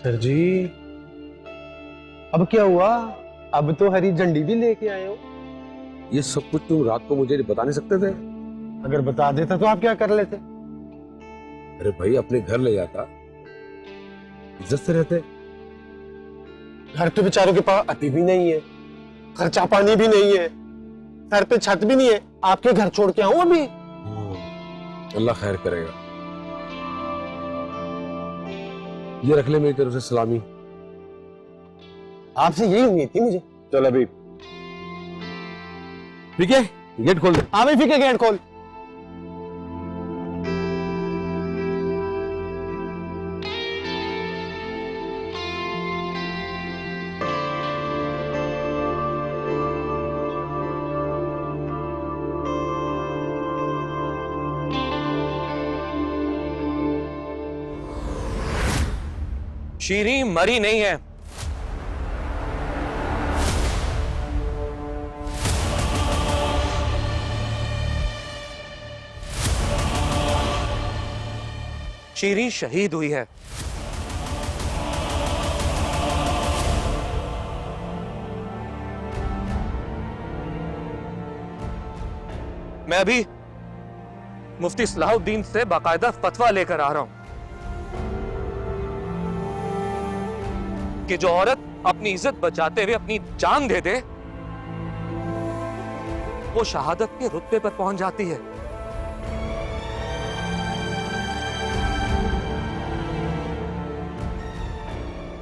Sir जी, अब क्या हुआ? अब तो हरी झंडी भी लेके आए हो। ये सब कुछ तुम रात को मुझे बता नहीं सकते थे? अगर बता देता तो आप क्या कर लेते? अरे भाई, अपने घर ले जाता, इज्जत से रहते। घर तो बेचारों के पास अति भी नहीं है, खर्चा पानी भी नहीं है, सर पे छत भी नहीं है। आपके घर छोड़ के आऊं अभी? अल्लाह खैर करेगा। ये रख ले मेरी तरफ से सलामी। आपसे यही उम्मीद थी मुझे। चल अभी ठीक है, गेट खोल दे। हाँ भाई, फिक्र गेट खोल। शीरी मरी नहीं है। शीरी शहीद हुई है। मैं अभी मुफ्ती सलाहुद्दीन से बाकायदा फतवा लेकर आ रहा हूं कि जो औरत अपनी इज्जत बचाते हुए अपनी जान दे दे, वो शहादत के रुतबे पर पहुंच जाती है।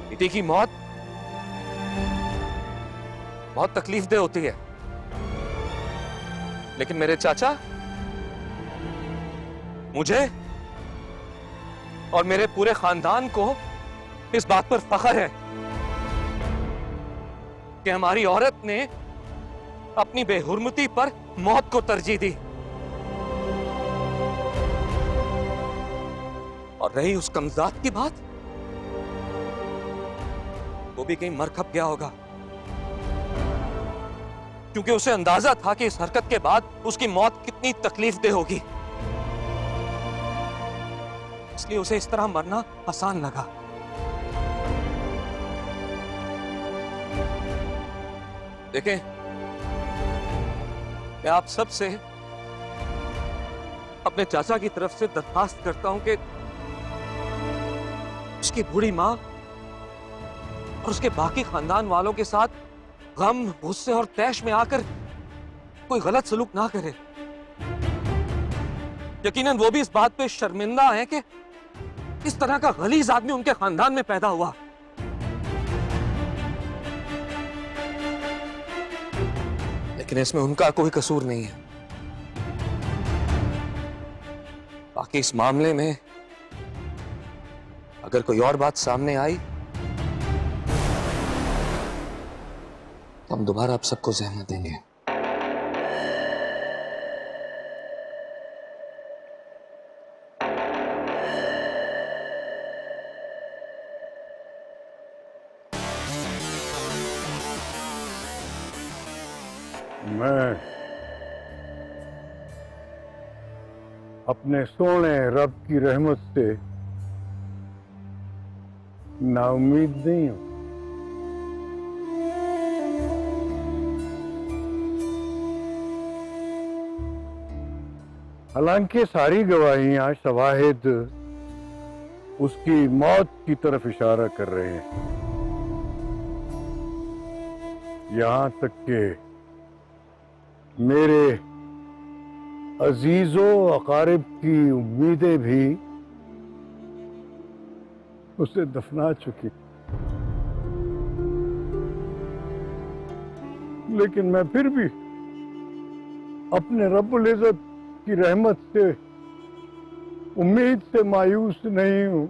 बेटी की मौत बहुत तकलीफदेह होती है, लेकिन मेरे चाचा, मुझे और मेरे पूरे खानदान को इस बात पर फख्र है कि हमारी औरत ने अपनी बेहुरमती पर मौत को तरजीह दी। और रही उस कमजात की बात, वो भी कहीं मर खप गया होगा, क्योंकि उसे अंदाजा था कि इस हरकत के बाद उसकी मौत कितनी तकलीफदेह होगी, इसलिए उसे इस तरह मरना आसान लगा। देखें, मैं आप सब से अपने चाचा की तरफ से दरखास्त करता हूं कि उसकी बूढ़ी मां और उसके बाकी खानदान वालों के साथ गम, गुस्से और तैश में आकर कोई गलत सलूक ना करे। यकीनन वो भी इस बात पे शर्मिंदा है कि इस तरह का गलीज आदमी उनके खानदान में पैदा हुआ। लेकिन इसमें उनका कोई कसूर नहीं है। बाकी इस मामले में अगर कोई और बात सामने आई तो हम दोबारा आप सबको जहमत देंगे। मैं अपने सोने रब की रहमत से नाउम्मीद नहीं हूं। हालांकि सारी गवाहियां, शवाहिद उसकी मौत की तरफ इशारा कर रहे हैं। यहां तक के मेरे अजीजों अकारिब की उम्मीदें भी उसे दफना चुकी, लेकिन मैं फिर भी अपने रब्बुल इज़्ज़त की रहमत से, उम्मीद से मायूस नहीं हूं।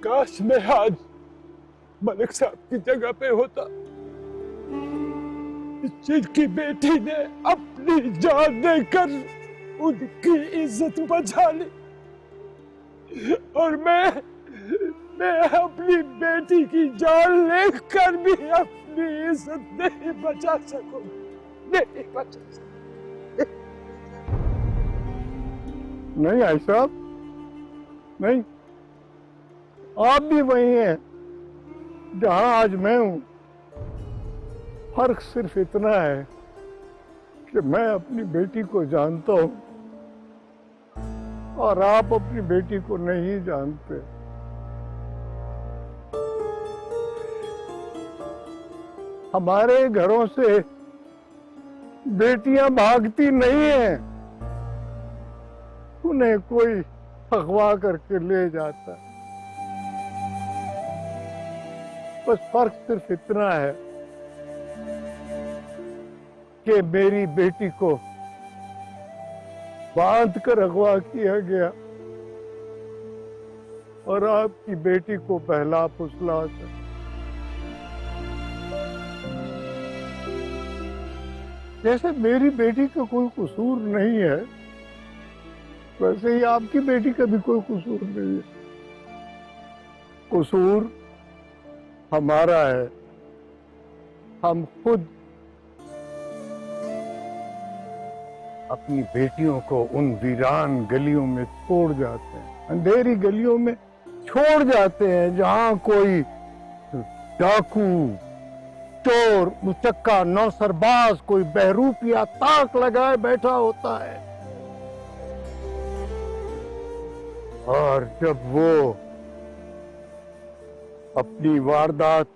काश मैं आज मलिक साहब की जगह पे होता, जिनकी बेटी ने अपनी जान देकर उनकी इज्जत बचा ली, और मैं अपनी बेटी की जान लेकर भी अपनी इज्जत नहीं बचा सकूं, नहीं बचा सकूं। नहीं आई साहब, नहीं, आप भी वही हैं जहां आज मैं हूं। फर्क सिर्फ इतना है कि मैं अपनी बेटी को जानता हूं और आप अपनी बेटी को नहीं जानते। हमारे घरों से बेटियां भागती नहीं हैं, उन्हें कोई अगवा करके ले जाता। बस फर्क सिर्फ इतना है कि मेरी बेटी को बांध कर अगवा किया गया और आपकी बेटी को बहला फुसला कर। जैसे मेरी बेटी का कोई कसूर नहीं है, वैसे ही आपकी बेटी का भी कोई कसूर नहीं है। कसूर हमारा है। हम खुद अपनी बेटियों को उन वीरान गलियों में छोड़ जाते हैं, अंधेरी गलियों में छोड़ जाते हैं जहां कोई डाकू, चोर, मुचक्का, नौसरबाज, कोई बहरूप या ताक लगाए बैठा होता है। और जब वो अपनी वारदात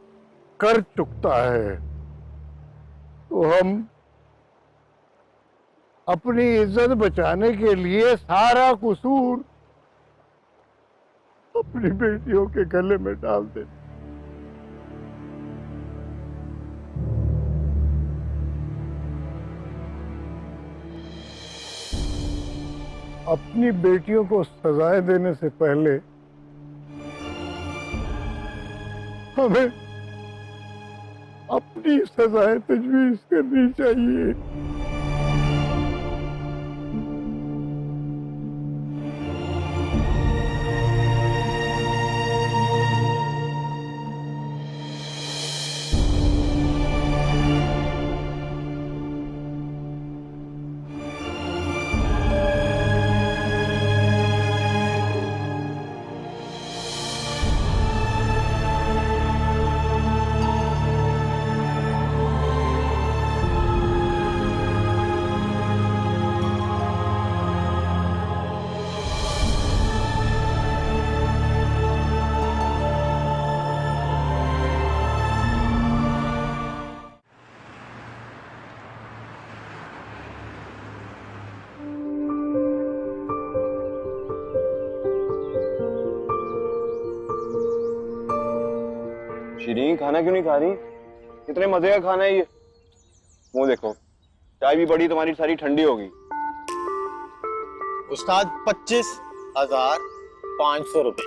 कर चुकता है तो हम अपनी इज्जत बचाने के लिए सारा कसूर अपनी बेटियों के गले में डाल देते। अपनी बेटियों को सजाएं देने से पहले हमें अपनी सजाएं तजवीज करनी चाहिए। शीरीन, खाना क्यों नहीं खा रही? कितने मजे का खाना है ये। वो देखो, चाय भी बड़ी तुम्हारी सारी ठंडी होगी। उस्ताद 25,500 रुपए,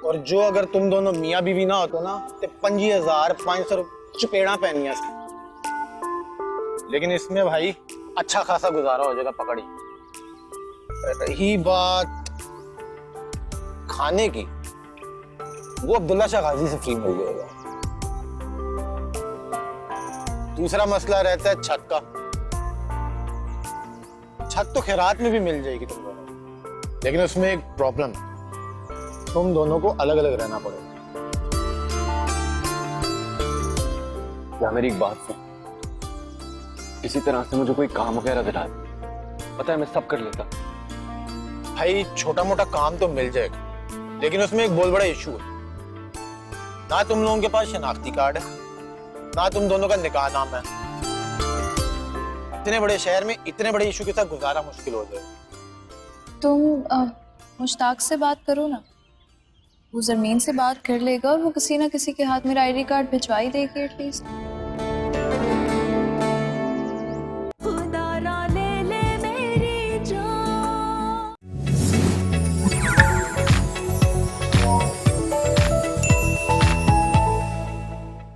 और जो अगर तुम दोनों मियाँ बीवी ना होतो ना तो 25,500 रुपए चपेड़ा पहनिया से। लेकिन इसमें भाई अच्छा खासा गुजारा हो जाएगा, पकड़ी। रही बात खाने की, वो अब्दुल्ला शाह गाजी से फ्री मिल जाएगा। दूसरा मसला रहता है छत का। छत तो खैरात में भी मिल जाएगी तुम दोनों, लेकिन उसमें एक प्रॉब्लम है, तुम दोनों को अलग अलग रहना पड़ेगा। क्या मेरी एक बात सुन, किसी तरह से मुझे कोई काम वगैरह दिला दे, पता है मैं सब कर लेता। भाई छोटा मोटा काम तो मिल जाएगा, लेकिन उसमें एक बहुत बड़ा इशू है। ना तुम लोगों के पास शनाख्ती कार्ड है, ना तुम दोनों का निकाह नाम है। इतने बड़े शहर में इतने बड़े इशू के साथ गुजारा मुश्किल हो जाएगा। तुम मुश्ताक से बात करो ना, वो जमीन से बात कर लेगा और वो किसी ना किसी के हाथ मेरा आईडी कार्ड भिजवा ही देगी एटलीस्ट।